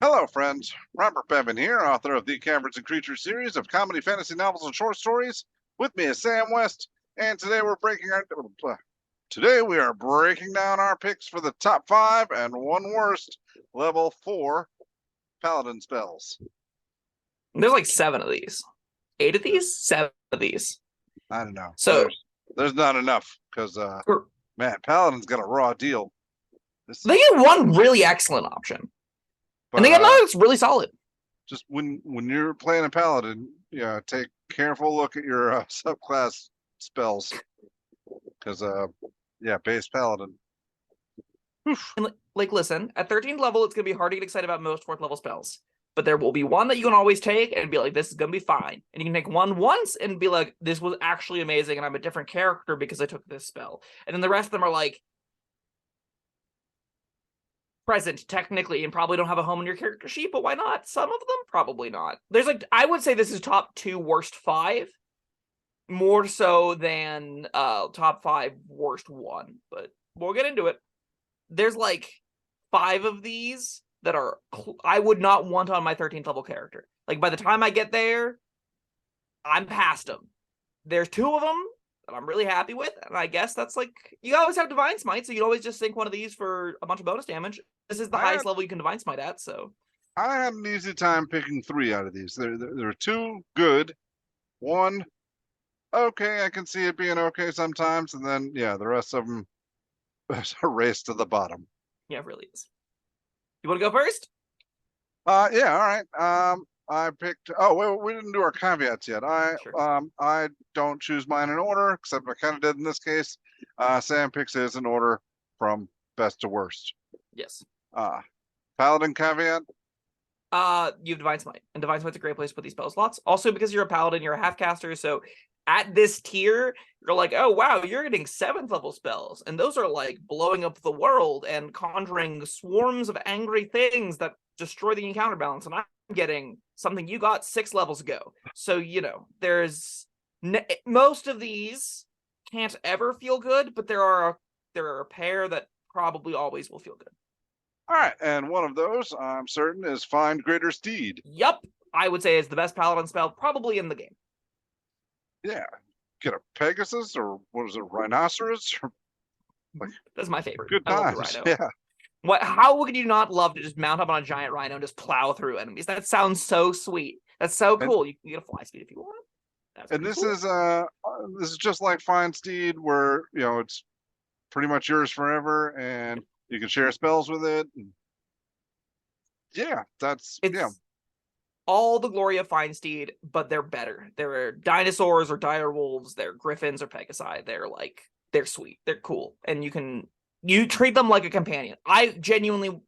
Hello, friends. Robert Bevan here, author of the Caverns and Creatures series of comedy, fantasy novels, and short stories. With me is Sam West, and today we are breaking down our picks for the top 5 and one worst level 4 Paladin spells. There's like 7 of these. 8 of these? 7 of these. I don't know. So there's not enough because man, Paladin's got a raw deal. They get one really excellent option. And they get another that's really solid. Just when you're playing a Paladin, take careful look at your subclass spells. Because base Paladin. And listen, at 13th level, it's gonna be hard to get excited about most 4th level spells. But there will be one that you can always take and be like, this is gonna be fine. And you can take one once and be like, this was actually amazing, and I'm a different character because I took this spell. And then the rest of them are like present technically and probably don't have a home in your character sheet, but why not? Some of them probably not. There's I would say this is top 2 worst 5. More so than top 5 worst 1, but we'll get into it. There's 5 of these that are I would not want on my 13th level character. By the time I get there, I'm past them. There's 2 of them that I'm really happy with, and I guess that's you always have Divine Smite, so you always just sink one of these for a bunch of bonus damage. This is the highest level you can Divine Smite at, so I had an easy time picking 3 out of these. There are 2 good, 1 okay, I can see it being okay sometimes, and then the rest of them is a race to the bottom. Yeah, it really is. You want to go first? Yeah, all right. I picked. Oh, wait, we didn't do our caveats yet. I don't choose mine in order, except I kind of did in this case. Sam picks his in order from best to worst. Yes. Paladin caveat. You have Divine Smite, and Divine Smite's a great place to put these spell slots. Also, because you're a paladin, you're a half caster, so at this tier, you're like, oh wow, you're getting 7th level spells, and those are blowing up the world and conjuring swarms of angry things that destroy the encounter balance, and I'm getting something you got 6 levels ago. So there's most of these can't ever feel good, but there are a pair that probably always will feel good. All right, and one of those, I'm certain, is Find Greater Steed. Yep, I would say it's the best paladin spell probably in the game. Yeah, get a Pegasus, or what is it, Rhinoceros? That's my favorite. Good times. I love the Rhino. Yeah. How would you not love to just mount up on a giant Rhino and just plow through enemies? That sounds so sweet. That's so cool. You can get a fly speed if you want. And this is just like Find Steed, where it's pretty much yours forever, and you can share spells with it. Yeah, it's all the glory of Find Steed, but they're better. They're dinosaurs or dire wolves. They're griffins or pegasi. They're sweet. They're cool, and you treat them like a companion. I genuinely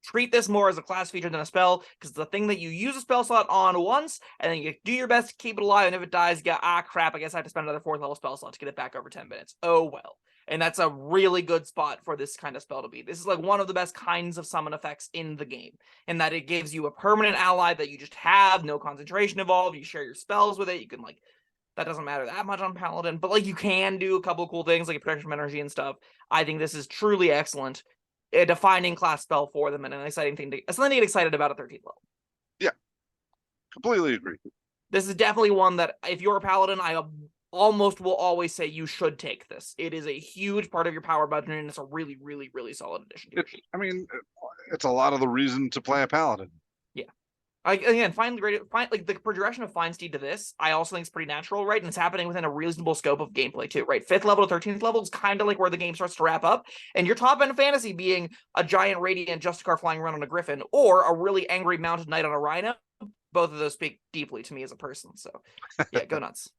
treat this more as a class feature than a spell, because it's the thing that you use a spell slot on once, and then you do your best to keep it alive, and if it dies, you go, crap, I guess I have to spend another 4th level spell slot to get it back over 10 minutes. Oh well. And that's a really good spot for this kind of spell to be. This is one of the best kinds of summon effects in the game, in that it gives you a permanent ally that you just have, no concentration involved, you share your spells with it, you can that doesn't matter that much on Paladin, but you can do a couple of cool things like protection from energy and stuff. I think this is truly excellent. A defining class spell for them, and an exciting thing something to get excited about at 13th level. Yeah, completely agree. This is definitely one that if you're a paladin, I almost will always say you should take this. It is a huge part of your power budget, and it's a really, really, really solid addition to your sheet. I mean, it's a lot of the reason to play a paladin. Yeah. Again, the progression of Find Steed to this, I also think is pretty natural, right? And it's happening within a reasonable scope of gameplay too, right? 5th level to 13th level is kind of where the game starts to wrap up, and your top end fantasy being a giant radiant Justicar flying around on a griffin, or a really angry mounted knight on a rhino. Both of those speak deeply to me as a person, so yeah, go nuts.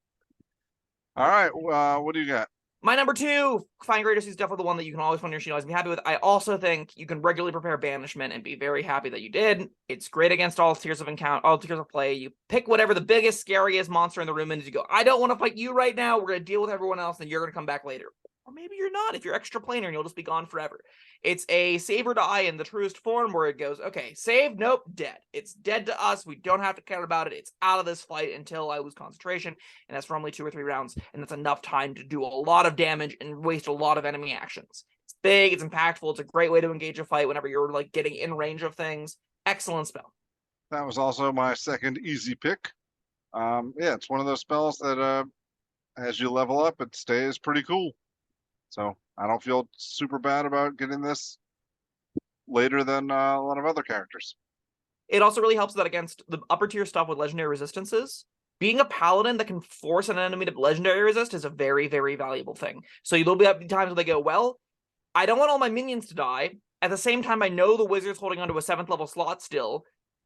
All right, what do you got? My number 2, Find Greater Steed, is definitely the one that you can always find your sheet, always be happy with. I also think you can regularly prepare Banishment and be very happy that you did. It's great against all tiers of play. You pick whatever the biggest, scariest monster in the room is. You go, I don't want to fight you right now. We're going to deal with everyone else, and you're going to come back later. Or maybe you're not if you're extra planar and you'll just be gone forever. It's a save or die in the truest form, where it goes, okay, save, nope, dead. It's dead to us. We don't have to care about it. It's out of this fight until I lose concentration, and that's for only 2 or 3 rounds, and that's enough time to do a lot of damage and waste a lot of enemy actions. It's big, it's impactful, it's a great way to engage a fight whenever you're getting in range of things. excellent spell. That was also my second easy pick. Yeah, it's one of those spells that as you level up, it stays pretty cool. So I don't feel super bad about getting this later than a lot of other characters. It also really helps that against the upper tier stuff with legendary resistances, being a paladin that can force an enemy to legendary resist is a very, very valuable thing. So there'll be times where they go, well, I don't want all my minions to die. At the same time, I know the wizard's holding onto a 7th level slot still.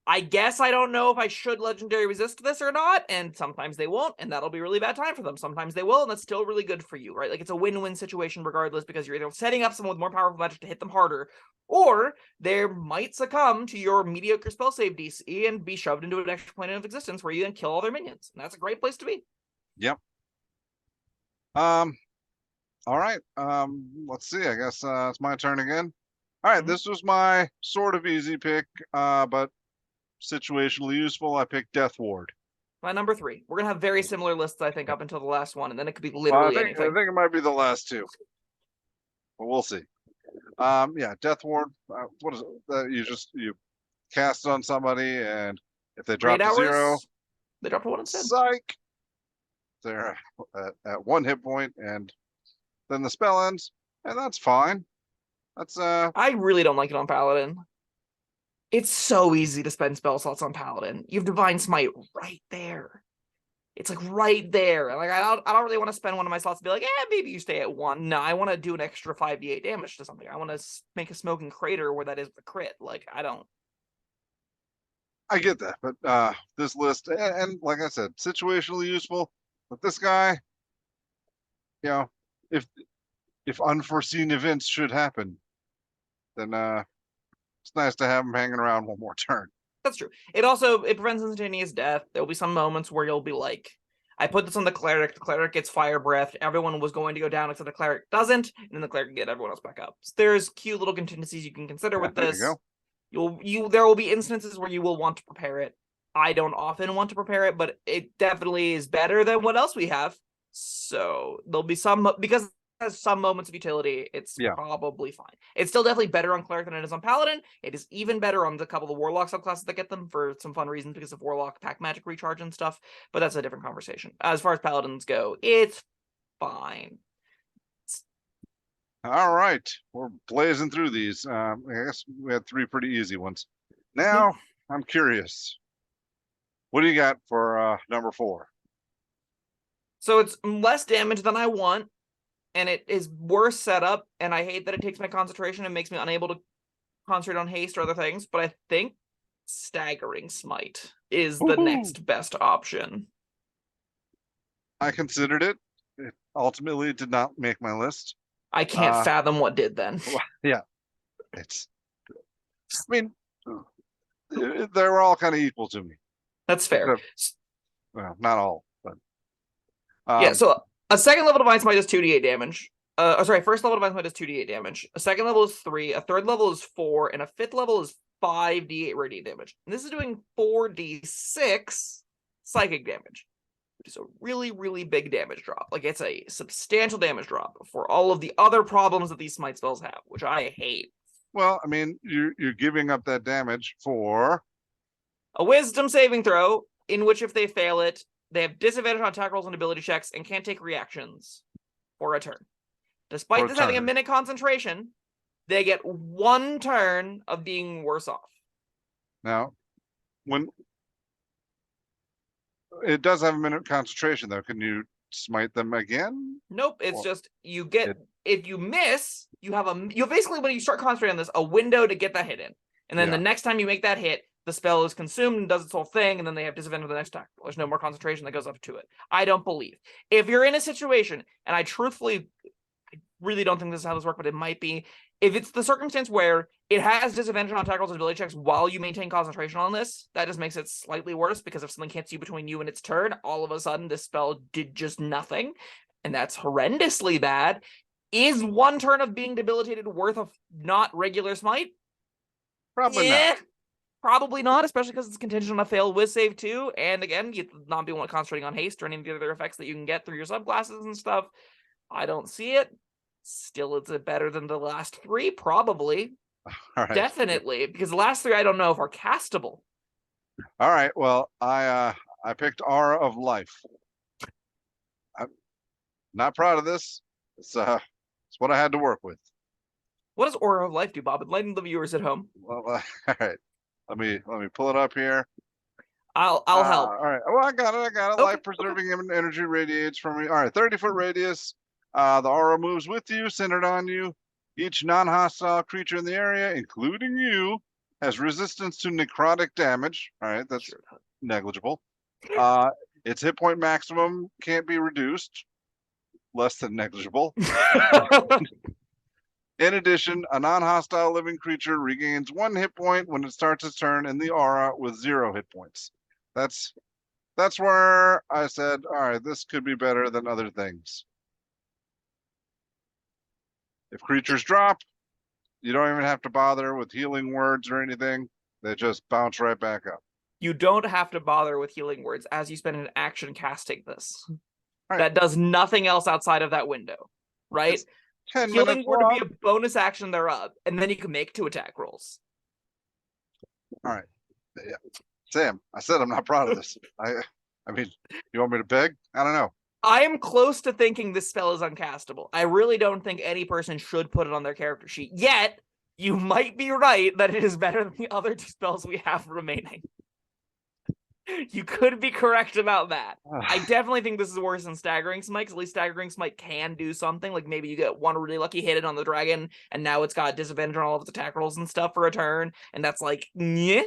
I guess I don't know if I should legendary resist this or not, and sometimes they won't, and that'll be a really bad time for them. Sometimes they will, and that's still really good for you, right? Like, it's a win-win situation regardless, because you're either setting up someone with more powerful magic to hit them harder, or they might succumb to your mediocre spell save DC and be shoved into an extra plane of existence where you then kill all their minions. And that's a great place to be. Yep. All right. Let's see. I guess it's my turn again. All right. This was my sort of easy pick, but situationally useful. I picked Death Ward. My number 3. We're gonna have very similar lists, I think, up until the last one, and then it could be literally anything. I think it might be the last two, but we'll see. Yeah, Death Ward. What is it? You cast it on somebody, and if they drop to 0, they drop to 1 instead. Psych. They're at 1 hit point, and then the spell ends, and that's fine. That's I really don't like it on Paladin. It's so easy to spend spell slots on Paladin. You have Divine Smite right there. It's like right there. Like I don't really want to spend one of my slots to be like, maybe you stay at 1. No, I want to do an extra 5d8 damage to something. I want to make a Smoking Crater where that is the crit. Like I get that, but this list, and like I said, situationally useful. But this guy, you know, if unforeseen events should happen, then it's nice to have him hanging around one more turn. That's true. It prevents instantaneous death. There'll be some moments where you'll be like, I put this on the cleric gets fire breath. Everyone was going to go down except the cleric doesn't, and then the cleric can get everyone else back up. So there's cute little contingencies you can consider with this. There will be instances where you will want to prepare it. I don't often want to prepare it, but it definitely is better than what else we have. So there'll be some, because it has some moments of utility, it's probably fine. It's still definitely better on cleric than it is on paladin. It is even better on the couple of warlock subclasses that get them for some fun reasons because of warlock pack magic recharge and stuff, but that's a different conversation. As far as paladins go, it's fine. All right, we're blazing through these. I guess we had 3 pretty easy ones. Now, I'm curious. What do you got for number 4? So it's less damage than I want, and it is worse setup, and I hate that it takes my concentration and makes me unable to concentrate on haste or other things, but I think Staggering Smite is the next best option. I considered it. It ultimately did not make my list. I can't fathom what did then. Yeah. I mean, they were all kind of equal to me. That's fair. Well, not all, but yeah. So a second level Divine Smite does 2d8 damage. First level Divine Smite does 2d8 damage. A second level is 3. A third level is 4, and a fifth level is 5d8 radiant damage. And this is doing 4d6 psychic damage, which is a really, really big damage drop. Like it's a substantial damage drop for all of the other problems that these smite spells have, which I hate. Well, I mean, you're giving up that damage for a wisdom saving throw, in which if they fail it, they have disadvantage on attack rolls and ability checks and can't take reactions for a turn. Despite this having a minute concentration, they get 1 turn of being worse off. Now, when it does have a minute concentration, though, can you smite them again? Nope. It's just you get if you miss, you have basically when you start concentrating on this, a window to get that hit in, and then the next time you make that hit, the spell is consumed and does its whole thing, and then they have disadvantage on the next attack. There's no more concentration that goes up to it. I don't believe. If you're in a situation, and I really don't think this is how this works, but it might be. If it's the circumstance where it has disadvantage on attack rolls and ability checks while you maintain concentration on this, that just makes it slightly worse, because if something hits you between you and its turn, all of a sudden this spell did just nothing, and that's horrendously bad. Is 1 turn of being debilitated worth of not regular smite? Probably not. Probably not, especially because it's contingent on a failed whiz save too, and again, you not be concentrating on haste or any of the other effects that you can get through your subclasses and stuff. I don't see it. Still, is it better than the last 3? Probably. All right. Definitely, because the last three I don't know if are castable. All right. Well, I picked Aura of Life. I'm not proud of this. It's what I had to work with. What does Aura of Life do, Bob? Enlighten the viewers at home. Well, all right. Let me pull it up here. I'll help. All right. Well, I got it. Okay, Life preserving energy radiates from me. All right. 30-foot radius. The aura moves with you, centered on you. Each non-hostile creature in the area, including you, has resistance to necrotic damage. All right. That's negligible. Its hit point maximum can't be reduced. Less than negligible. In addition, a non-hostile living creature regains 1 hit point when it starts its turn in the aura with 0 hit points. That's where I said, all right, this could be better than other things. If creatures drop, you don't even have to bother with healing words or anything. They just bounce right back up. You don't have to bother with healing words as you spend an action casting this. Right. That does nothing else outside of that window, right? It's 10 healing minutes word long. to be a bonus action thereof, and then you can make 2 attack rolls. All right. Yeah. Sam, I said I'm not proud of this. I mean, you want me to beg? I don't know. I am close to thinking this spell is uncastable. I really don't think any person should put it on their character sheet. Yet, you might be right that it is better than the other 2 spells we have remaining. You could be correct about that. I definitely think this is worse than Staggering Smite, because at least Staggering Smite can do something. Like, maybe you get one really lucky hit on the dragon, and now it's got disadvantage on all of its attack rolls and stuff for a turn, and that's like, nyeh.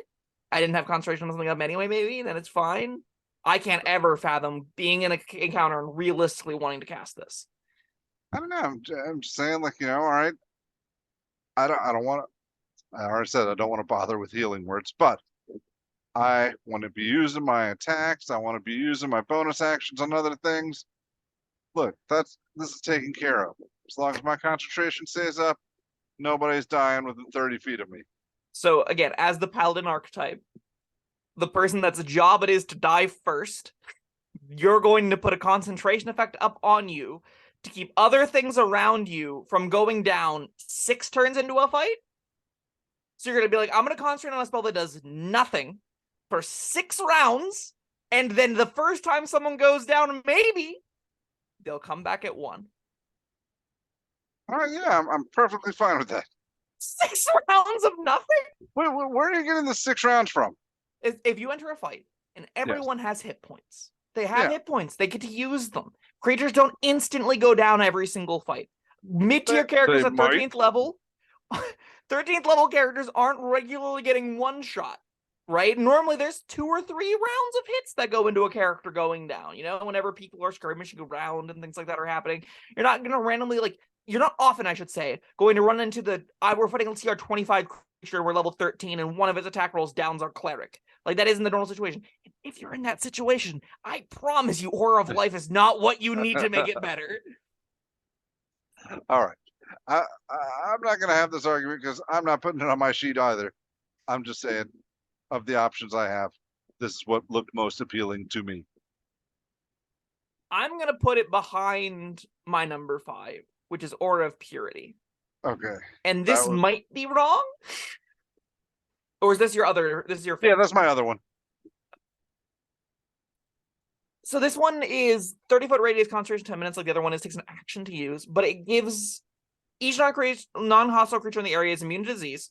I didn't have concentration on something up anyway, maybe, then it's fine. I can't ever fathom being in an encounter and realistically wanting to cast this. I don't know. I'm just saying, like, all right. I don't want to. I already said I don't want to bother with healing words, but I want to be using my attacks. I want to be using my bonus actions on other things. Look, this is taken care of. As long as my concentration stays up, nobody's dying within 30 feet of me. So again, as the paladin archetype, the person that's job it is to die first, you're going to put a concentration effect up on you to keep other things around you from going down 6 turns into a fight. So you're going to be like, I'm going to concentrate on a spell that does nothing for 6 rounds, and then the first time someone goes down, maybe they'll come back at 1. All right, yeah, I'm perfectly fine with that. 6 rounds of nothing? Wait, where are you getting the 6 rounds from? If you enter a fight and everyone has hit points, they have hit points, they get to use them. Creatures don't instantly go down every single fight. Mid-tier characters at 13th level, 13th level characters aren't regularly getting one shot, right? Normally there's 2 or 3 rounds of hits that go into a character going down, whenever people are skirmishing around and things like that are happening. You're not going to randomly, you're not often, I should say, going to run into we're fighting a CR 25 creature, we're level 13, and one of its attack rolls downs our cleric. That isn't the normal situation. If you're in that situation, I promise you, Aura of Life is not what you need to make it better. All right. I'm not going to have this argument because I'm not putting it on my sheet either. I'm just saying, of the options I have, this is what looked most appealing to me. I'm going to put it behind my number 5, which is Aura of Purity. Okay. And this might be wrong? Or is this your favorite? Yeah, that's my other one. So this one is 30-foot radius, concentration 10 minutes, like the other one takes an action to use, but it gives each non-hostile creature in the area is immune to disease,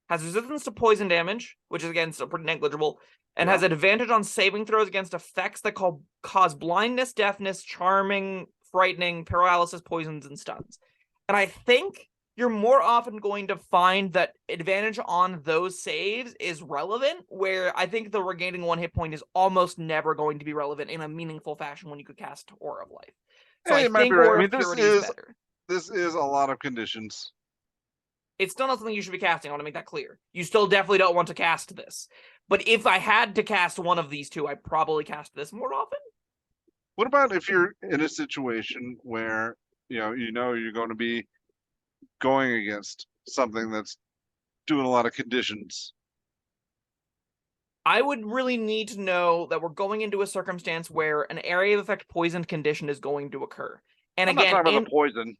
has resistance to poison damage, which is again still pretty negligible, and has advantage on saving throws against effects that cause blindness, deafness, charming, frightening, paralysis, poisons, and stuns. And I think you're more often going to find that advantage on those saves is relevant, where I think the regaining 1 hit point is almost never going to be relevant in a meaningful fashion when you could cast Aura of Life. So I think Aura of Purity is better. This is a lot of conditions. It's still not something you should be casting. I want to make that clear. You still definitely don't want to cast this. But if I had to cast one of these 2, I'd probably cast this more often. What about if you're in a situation where, you're going to be going against something that's doing a lot of conditions? I would really need to know that we're going into a circumstance where an area of effect poisoned condition is going to occur. And I'm not talking about the poison.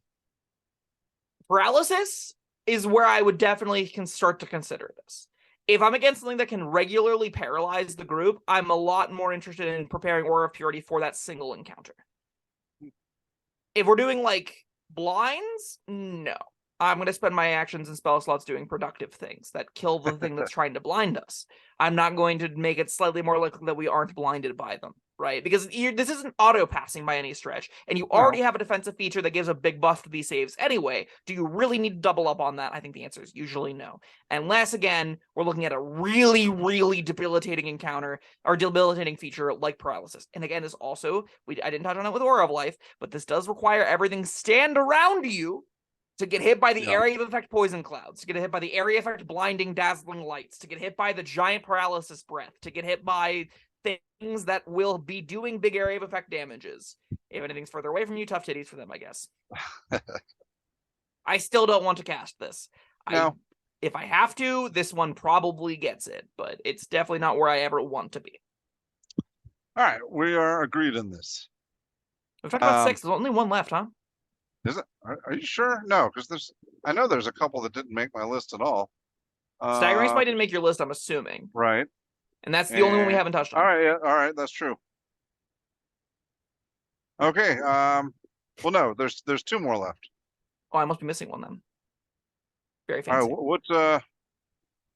Paralysis is where I would definitely start to consider this. If I'm against something that can regularly paralyze the group, I'm a lot more interested in preparing Aura of Purity for that single encounter. If we're doing like blinds, no. I'm going to spend my actions and spell slots doing productive things that kill the thing that's trying to blind us. I'm not going to make it slightly more likely that we aren't blinded by them, right? Because this isn't auto-passing by any stretch, and you already have a defensive feature that gives a big buff to these saves anyway. Do you really need to double up on that? I think the answer is usually no. Unless, again, we're looking at a really, really debilitating encounter or debilitating feature like paralysis. And again, this also, I didn't touch on it with Aura of Life, but this does require everything stand around you to get hit by the area of effect poison clouds, to get hit by the area effect blinding dazzling lights, to get hit by the giant paralysis breath, to get hit by things that will be doing big area of effect damages. If anything's further away from you, tough titties for them, I guess. I still don't want to cast this. No. If I have to, this one probably gets it, but it's definitely not where I ever want to be. All right, we are agreed on this. We've talked about 6. There's only one left, huh? Is it? Are you sure? No, because I know there's a couple that didn't make my list at all. Staggering Smite didn't make your list, I'm assuming. Right. And that's the only one we haven't touched on. All right, yeah, all right, that's true. Okay, well, no, there's 2 more left. Oh, I must be missing one then. Very fancy. All right, what's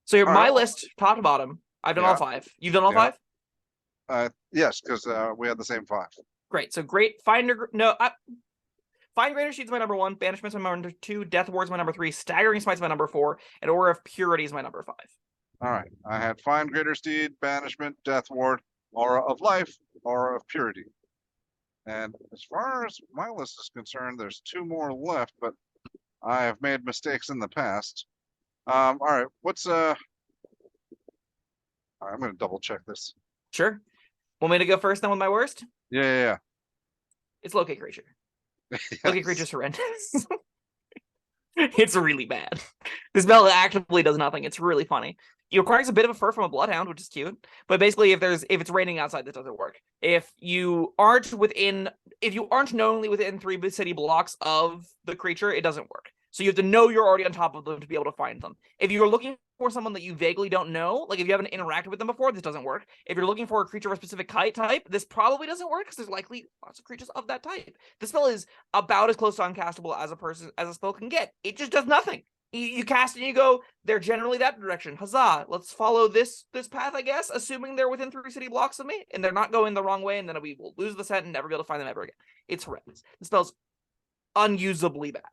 So my list, top to bottom, I've done all 5. You've done all 5? Yes, because we had the same 5. Great. So Find Greater Sheet's my number 1, Banishment's my number 2, Death Ward's my number 3, Staggering Smite's my number 4, and Aura of Purity is my number 5. All right, I had Find Greater Steed, Banishment, Death Ward, Aura of Life, Aura of Purity. And as far as my list is concerned, there's 2 more left, but I have made mistakes in the past. All right, I'm going to double check this. Sure. Want me to go first then with my worst? Yeah. It's Locate Creature. Yes. Locate Creature's horrendous. It's really bad. This spell actively does nothing. It's really funny. It requires a bit of a fur from a Bloodhound, which is cute. But basically, if it's raining outside, this doesn't work. If you aren't knowingly within 3 city blocks of the creature, it doesn't work. So you have to know you're already on top of them to be able to find them. If you're looking for someone that you vaguely don't know, like if you haven't interacted with them before, this doesn't work. If you're looking for a creature of a specific type, this probably doesn't work because there's likely lots of creatures of that type. The spell is about as close to uncastable as a spell can get. It just does nothing. You cast it and you go, they're generally that direction. Huzzah, let's follow this path, I guess, assuming they're within 3 city blocks of me, and they're not going the wrong way, and then we will lose the set and never be able to find them ever again. It's horrendous. The spell's unusably bad.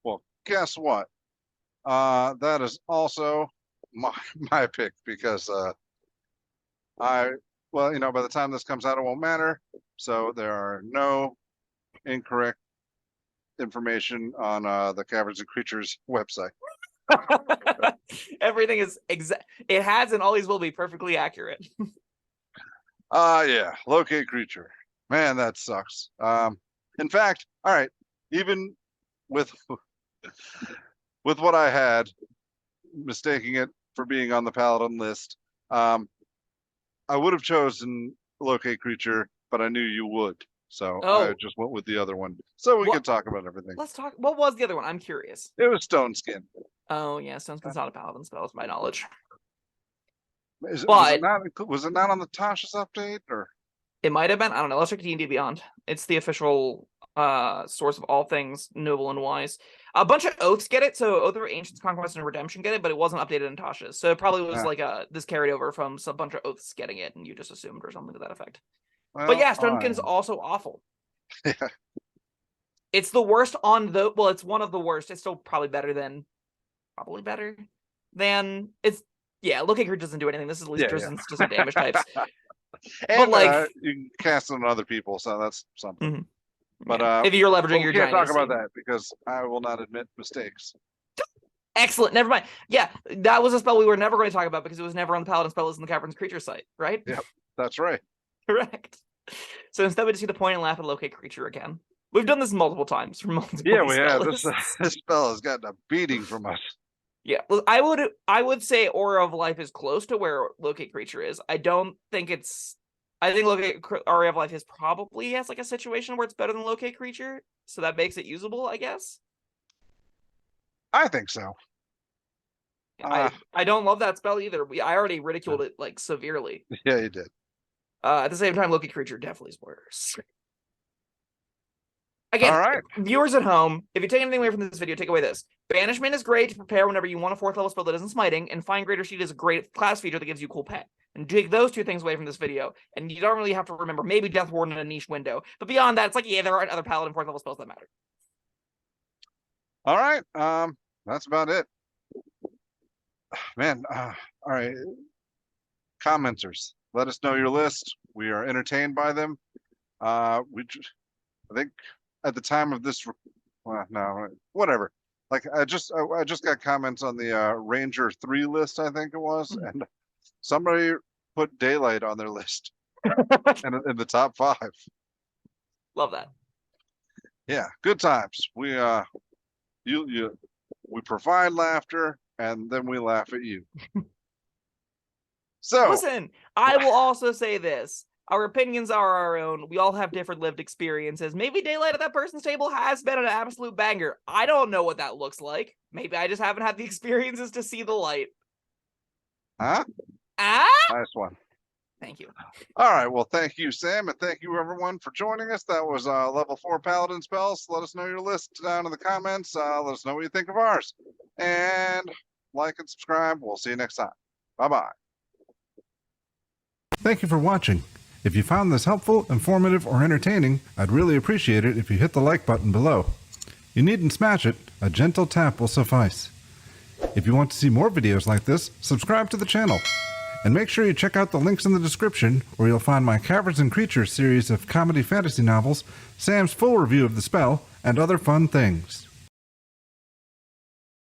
Well, guess what? That is also my pick because by the time this comes out, it won't matter. So there are no incorrect information on the Caverns and Creatures website. Everything is it has and always will be perfectly accurate. Yeah, Locate Creature. Man, that sucks. In fact, all right, even with what I had, mistaking it for being on the Paladin list, I would have chosen Locate Creature, but I knew you would. So I just went with the other one. So we could talk about everything. Let's talk. What was the other one? I'm curious. It was Stone Skin. Oh, yeah. Stone Skin's not a Paladin spell, to my knowledge. Was it not on the Tasha's update? Or it might have been. I don't know. Let's check D&D Beyond. It's the official source of all things noble and wise. A bunch of Oaths get it. So Oath of Ancients, Conquest, and Redemption get it, but it wasn't updated in Tasha's. So it probably was this carried over from a bunch of Oaths getting it, and you just assumed or something to that effect. Well, but yeah, Stone Skin's also awful. Yeah. It's the worst it's one of the worst. It's still probably better than Locate Creature doesn't do anything. This is resistance to some damage types. And but you can cast it on other people, so that's something. Mm-hmm. But if you're leveraging your giant, we can't talk about that because I will not admit mistakes. Excellent. Never mind. Yeah, that was a spell we were never going to talk about because it was never on the Paladin Spells in the Caverns Creatures site, right? Yep, that's right. Correct. So instead, we just see the point and laugh at Locate Creature again. We've done this multiple times for multiple. Yeah, we have. This spell has gotten a beating from us. Yeah, well, I would say Aura of Life is close to where Locate Creature is. I think Aura of Life probably has like a situation where it's better than Locate Creature, so that makes it usable, I guess. I think so. I don't love that spell either. I already ridiculed it like severely. Yeah, you did. At the same time, Loki creature definitely is worse. Again, all right. Viewers at home, if you take anything away from this video, take away this. Banishment is great to prepare whenever you want a 4th level spell that isn't smiting, and Find Greater Seed is a great class feature that gives you cool pet. And take those 2 things away from this video, and you don't really have to remember maybe Death Warden in a niche window. But beyond that, it's like, yeah, there are other Paladin 4th level spells that matter. All right. That's about it. Man, all right. Commenters, let us know your list. We are entertained by them. I think at the time of this, well, no, whatever. Like I just got comments on the Ranger 3 list, I think it was, and somebody put Daylight on their list in the top 5. Love that. Yeah, good times. We we provide laughter and then we laugh at you. So listen, I will also say this. Our opinions are our own. We all have different lived experiences. Maybe Daylight at that person's table has been an absolute banger. I don't know what that looks like. Maybe I just haven't had the experiences to see the light. Huh? Ah? Nice one. Thank you. All right. Well, thank you, Sam, and thank you, everyone, for joining us. That was level 4 Paladin Spells. Let us know your list down in the comments. Let us know what you think of ours. And like and subscribe. We'll see you next time. Bye-bye. Thank you for watching. If you found this helpful, informative, or entertaining, I'd really appreciate it if you hit the like button below. You needn't smash it. A gentle tap will suffice. If you want to see more videos like this, subscribe to the channel. And make sure you check out the links in the description, where you'll find my Caverns Creatures series of comedy fantasy novels, Sam's full review of the spell, and other fun things.